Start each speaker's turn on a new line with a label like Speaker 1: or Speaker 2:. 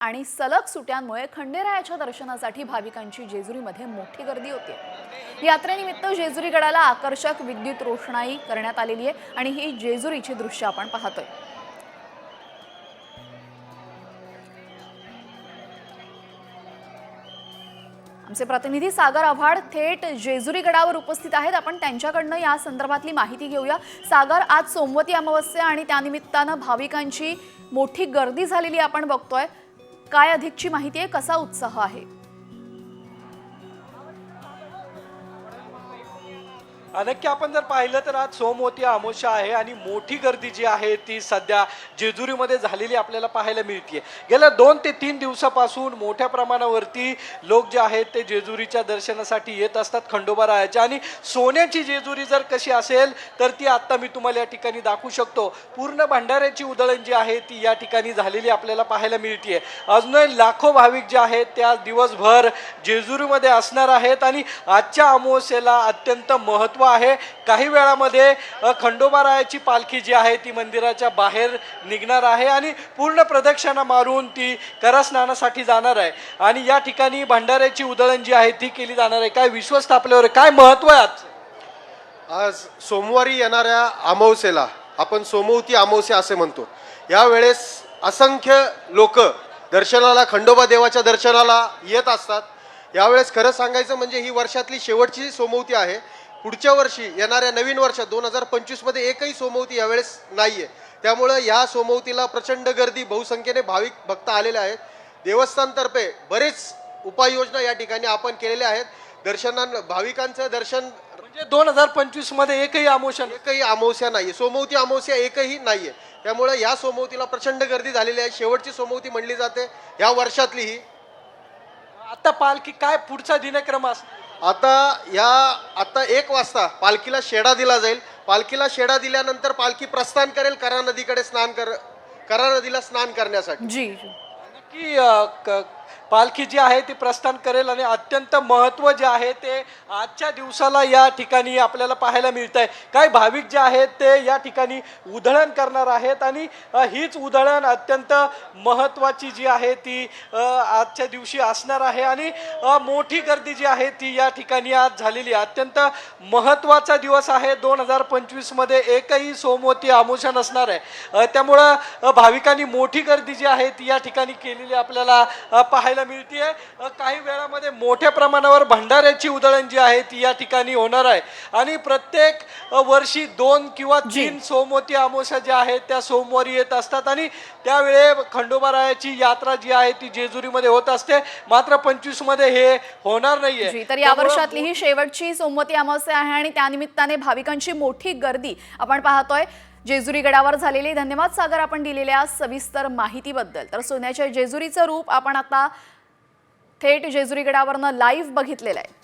Speaker 1: आणि सलग सुट्यांमुळे खंडेरायाच्या दर्शनासाठी भाविकांची जेजुरीमध्ये मोठी गर्दी होती। यात्रेनिमित्त जेजुरी गडाला आकर्षक विद्युत रोषणाई करण्यात आलेली आहे आणि ही जेजुरीची दृश्य आपण पाहतोय। आमचे प्रतिनिधी सागर आव्हाड थेट जेजुरी गडावर उपस्थित आहेत। आपण त्यांच्याकडनं या संदर्भातली माहिती घेऊया। सागर, आज सोमवती अमावस्या आणि त्यानिमित्तानं भाविकांची मोठी गर्दी झालेली आपण बघतोय। काय अधिकची माहिती आहे, कसा उत्साह आहे?
Speaker 2: नक्की आपण जर पाहिलं तर आज सोमवती अमावस्या आहे आणि मोठी गर्दी जी आहे ती सध्या जेजुरीमध्ये झालेली आपल्याला पाहायला मिळते। गेल्या 2 ते 3 दिवसापासून मोठ्या प्रमाणावरती लोक जे आहेत ते जेजुरीच्या दर्शनासाठी येत असतात खंडोबा रायाच्या। आणि सोन्याची जेजुरी जर कशी असेल तर ती आता मी तुम्हाला या ठिकाणी दाखवू शकतो। पूर्ण भंडाऱ्याची उधळण जी आहे ती या ठिकाणी झालेली आपल्याला पाहायला मिळते। अजूनही लाखो भाविक जे आहेत त्या दिवसभर जेजुरीमध्ये असणार आहेत आणि आजच्या अमावस्येला अत्यंत महत्त्व आहे। काही वेळामध्ये खंडोबारायाची पालखी जी आहे ती मंदिराच्या बाहेर निघणार आहे आणि पूर्ण प्रदक्षिणा मारून ती करस्नानासाठी जाणार आहे आणि या ठिकाणी भंडाऱ्याची उधळण जी आहे ती केली जाणार आहे। काय विश्वास आपल्यावर, काय महत्त्व आहे
Speaker 3: आज सोमवारी येणाऱ्या अमावस्येला आपण सोमवती अमावस्या असे म्हणतो। यावेळेस असंख्य लोक दर्शनाला, खंडोबा देवाच्या दर्शनाला येत असतात। यावेळेस खरं सांगायचं म्हणजे ही वर्षातली शेवटची सोमवती आहे। पुढच्या वर्षी येणाऱ्या नवीन वर्षात 2025 मध्ये एकही सोमवती यावेळेस नाहीये। त्यामुळे या सोमवतीला प्रचंड गर्दी, बहुसंख्येने भाविक भक्त आलेले आहेत। देवस्थानतर्फे बरेच उपाययोजना या ठिकाणी आपण केलेल्या आहेत। भाविकांचं दर्शन
Speaker 2: म्हणजे 2025 मध्ये एकही
Speaker 3: अमावस्या नाहीये, सोमवती अमावस्या एकही नाहीये। त्यामुळे या सोमवतीला प्रचंड गर्दी झालेली आहे। शेवटची सोमवती म्हणली जाते या वर्षातली ही।
Speaker 2: आता पालखी काय पुढचा दिनक्रम असणार?
Speaker 3: आता 1 वाजता पालखीला शेडा दिला जाईल। पालखीला शेडा दिल्यानंतर पालखी प्रस्थान करेल करा नदीकडे करा नदीला स्नान करण्यासाठी।
Speaker 1: जी
Speaker 2: नक्की पालखी जी आहे ती प्रस्थान करेल आणि अत्यंत महत्त्व जे आहे ते आजच्या दिवसाला या ठिकाणी आपल्याला पाहायला मिळत आहे। काही भाविक जे आहेत ते या ठिकाणी उधळण करणार आहेत आणि हीच उधळण अत्यंत महत्त्वाची जी आहे ती आजच्या दिवशी असणार आहे आणि मोठी गर्दी जी आहे ती या ठिकाणी आज झालेली आहे। अत्यंत महत्त्वाचा दिवस आहे। 2025 मध्ये एकही सोमवती अमावस्या नसणार आहे। त्यामुळं भाविकांनी मोठी गर्दी जी आहे ती या ठिकाणी केलेली आपल्याला पाहायला मिळते। काही वेळामध्ये मोठ्या प्रमाणावर भंडाऱ्याची उधळण जी आहे ती या ठिकाणी होणार आहे आणि प्रत्येक वर्षी 2 किंवा 3 सोमवती अमावस्या ज्या आहेत त्या सोमवारी येत असतात आणि त्यावेळी खंडोबारायाची यात्रा जी आहे ती जेजुरीमध्ये होत असते। मात्र 25 मध्ये हे होणार नाहीये।
Speaker 1: तर या वर्षातली ही शेवटची सोमवती अमावस्या आहे आणि त्यानिमित्ताने भाविकांची मोठी गर्दी आपण पाहतोय जेजुरी गडावर झालेली। धन्यवाद सागर, आपण दिलेल्या सविस्तर माहितीबद्दल। तर सोन्याच्या जेजुरीचं रूप आपण आता थेट जेजुरी गडावरनं लाईव्ह बघितलेलं आहे।